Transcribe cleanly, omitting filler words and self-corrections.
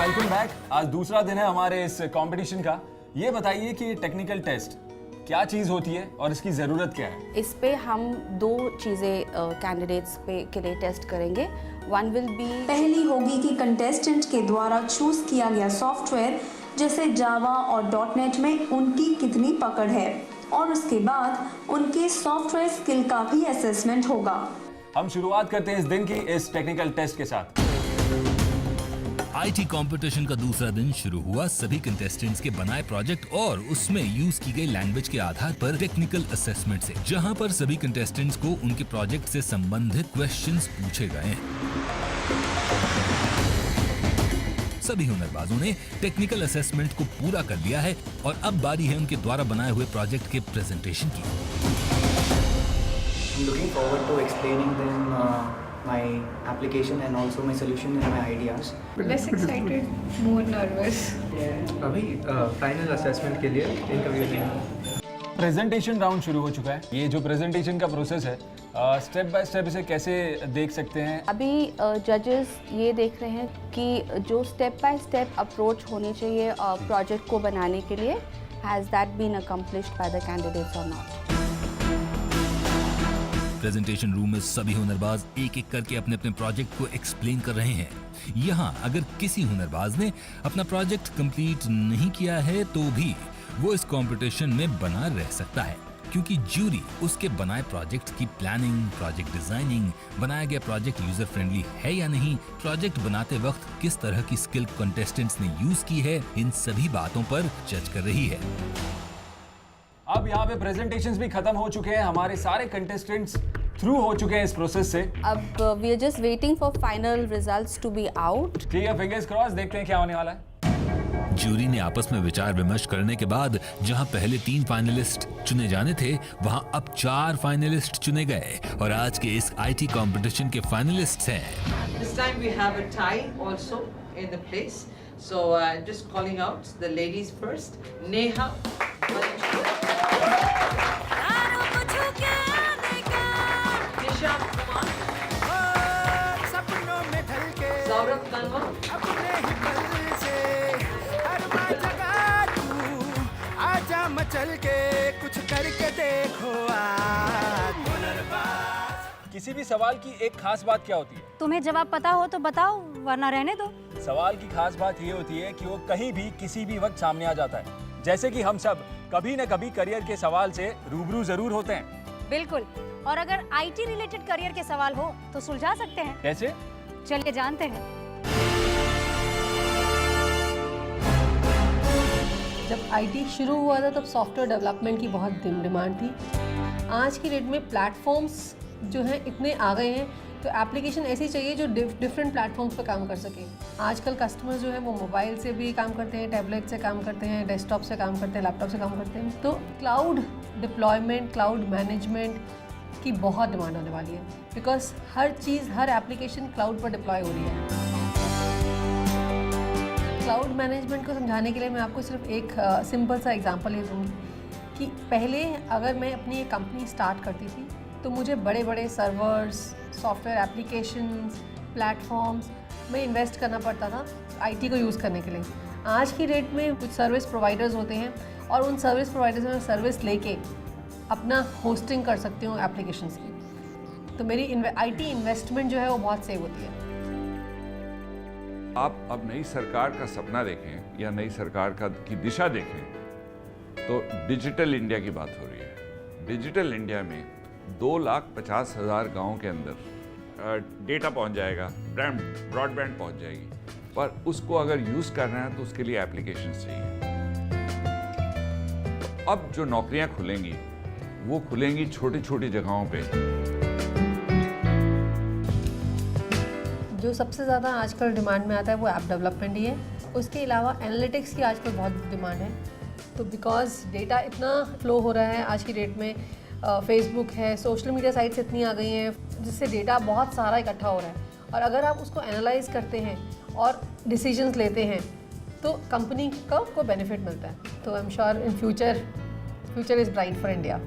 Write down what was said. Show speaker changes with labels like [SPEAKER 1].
[SPEAKER 1] Welcome back. आज दूसरा दिन है हमारे इस कंपटीशन का। ये बताइए कि टेक्निकल टेस्ट क्या चीज़ होती है और इसकी ज़रूरत क्या है?
[SPEAKER 2] इस पे हम दो चीज़ें कैंडिडेट्स पे के लिए टेस्ट करेंगे। वन विल बी,
[SPEAKER 3] पहली होगी कि कंटेस्टेंट के द्वारा चूज किया गया सॉफ्टवेयर जैसे जावा और .NET में उनकी कितनी पकड़ है, और उसके बाद उनके सॉफ्टवेयर स्किल का भी असेसमेंट होगा।
[SPEAKER 1] हम शुरुआत करते हैं इस दिन की इस टेक्निकल टेस्ट के साथ।
[SPEAKER 4] आईटी कंपटीशन का दूसरा दिन शुरू हुआ सभी कंटेस्टेंट्स के बनाए प्रोजेक्ट और उसमें यूज की गई लैंग्वेज के आधार पर टेक्निकल असेसमेंट से, जहां पर सभी कंटेस्टेंट्स को उनके प्रोजेक्ट से संबंधित क्वेश्चंस पूछे गए हैं। सभी हुनरबाजों ने टेक्निकल असेसमेंट को पूरा कर लिया है और अब बारी है उनके द्वारा बनाए हुए प्रोजेक्ट के प्रेजेंटेशन की।
[SPEAKER 5] I'm looking forward to explaining them my application and also my solution and my ideas.
[SPEAKER 6] Less excited, more nervous.
[SPEAKER 7] अभी फाइनल असेसमेंट के लिए इंटरव्यू देंगे।
[SPEAKER 1] प्रेजेंटेशन राउंड शुरू हो चुका है। ये जो प्रेजेंटेशन का प्रोसेस है, स्टेप बाय स्टेप इसे कैसे देख सकते हैं?
[SPEAKER 2] अभी जजेस ये देख रहे हैं कि जो स्टेप बाय स्टेप अप्रोच होनी चाहिए प्रोजेक्ट को बनाने के लिए, has that been accomplished by the candidates और नॉट।
[SPEAKER 4] प्रेजेंटेशन रूम में सभी हुनरबाज एक एक करके अपने अपने प्रोजेक्ट को एक्सप्लेन कर रहे हैं। यहाँ अगर किसी हुनरबाज ने अपना प्रोजेक्ट कंप्लीट नहीं किया है तो भी वो इस कंपटीशन में बना रह सकता है, क्योंकि ज्यूरी उसके बनाए प्रोजेक्ट की प्लानिंग, प्रोजेक्ट डिजाइनिंग, बनाया गया प्रोजेक्ट यूजर फ्रेंडली है या नहीं, प्रोजेक्ट बनाते वक्त किस तरह की स्किल कंटेस्टेंट्स ने यूज की है, इन सभी बातों पर जज कर रही है।
[SPEAKER 1] अब यहाँ पे प्रेजेंटेशंस भी खत्म हो चुके हैं। हमारे सारे कंटेस्टेंट्स थ्रू हो चुके हैं इस प्रोसेस से।
[SPEAKER 2] अब we are just waiting for final results to be out.
[SPEAKER 1] ठीक है, फिंगर्स क्रॉस, देखते हैं क्या होने वाला है।
[SPEAKER 4] ज्यूरी ने आपस में विचार विमर्श करने के बाद जहां पहले 3 फाइनलिस्ट चुने जाने थे, वहां अब 4 फाइनलिस्ट चुने गए और आज के इस आईटी कंपटीशन के फाइनलिस्ट्स हैं।
[SPEAKER 8] This time we have a tie also in the place. So just calling out the ladies first. Neha. Nisha Kumar. Saurabh Kanwa.
[SPEAKER 9] चल के कुछ करके देखो
[SPEAKER 1] किसी भी सवाल की एक खास बात क्या होती है?
[SPEAKER 10] तुम्हें जवाब पता हो तो बताओ, वरना रहने दो।
[SPEAKER 1] सवाल की खास बात ये होती है कि वो कहीं भी किसी भी वक्त सामने आ जाता है। जैसे कि हम सब कभी न कभी करियर के सवाल से रूबरू जरूर होते हैं।
[SPEAKER 10] बिल्कुल, और अगर आईटी रिलेटेड करियर के सवाल हो तो सुलझा सकते हैं।
[SPEAKER 1] कैसे?
[SPEAKER 10] चलिए जानते हैं।
[SPEAKER 6] जब आईटी शुरू हुआ था तब सॉफ्टवेयर डेवलपमेंट की बहुत डिमांड थी। आज की डेट में प्लेटफॉर्म्स जो हैं इतने आ गए हैं, तो एप्लीकेशन ऐसी चाहिए जो डिफरेंट प्लेटफॉर्म्स पे काम कर सके। आजकल कस्टमर्स जो है वो मोबाइल से भी काम करते हैं, टैबलेट से काम करते हैं, डेस्कटॉप से काम करते हैं, लैपटॉप से काम करते हैं। तो क्लाउड डिप्लॉयमेंट, क्लाउड मैनेजमेंट की बहुत डिमांड होने वाली है, because her cheese, her application cloud पर डिप्लॉय हो रही है। क्लाउड मैनेजमेंट को समझाने के लिए मैं आपको सिर्फ एक सिंपल सा एग्जांपल ये दूँगी कि पहले अगर मैं अपनी एक कंपनी स्टार्ट करती थी तो मुझे बड़े बड़े सर्वर्स, सॉफ्टवेयर एप्लीकेशंस, प्लेटफॉर्म्स में इन्वेस्ट करना पड़ता था आईटी को यूज़ करने के लिए। आज की डेट में कुछ सर्विस प्रोवाइडर्स होते हैं और उन सर्विस प्रोवाइडर्स में सर्विस लेके अपना होस्टिंग कर सकती हूँ एप्लीकेशंस की। तो मेरी आईटी इन्वेस्टमेंट जो है वो बहुत सेव होती है।
[SPEAKER 11] आप अब नई सरकार का सपना देखें या नई सरकार की दिशा देखें तो डिजिटल इंडिया की बात हो रही है। डिजिटल इंडिया में 2,50,000 गाँव के अंदर डेटा पहुंच जाएगा, ब्रॉडबैंड पहुंच जाएगी, पर उसको अगर यूज़ करना है तो उसके लिए एप्लीकेशंस चाहिए। तो अब जो नौकरियां खुलेंगी वो खुलेंगी छोटी छोटी जगहों पे।
[SPEAKER 6] जो सबसे ज़्यादा आजकल डिमांड में आता है वो ऐप डेवलपमेंट ही है। उसके अलावा एनालिटिक्स की आजकल बहुत डिमांड है। तो बिकॉज डेटा इतना फ्लो हो रहा है आज की डेट में, फेसबुक है, सोशल मीडिया साइट्स इतनी आ गई हैं जिससे डेटा बहुत सारा इकट्ठा हो रहा है, और अगर आप उसको एनालाइज करते हैं और डिसीजंस लेते हैं तो कंपनी को बेनिफिट मिलता है। तो I am sure in future is bright for India.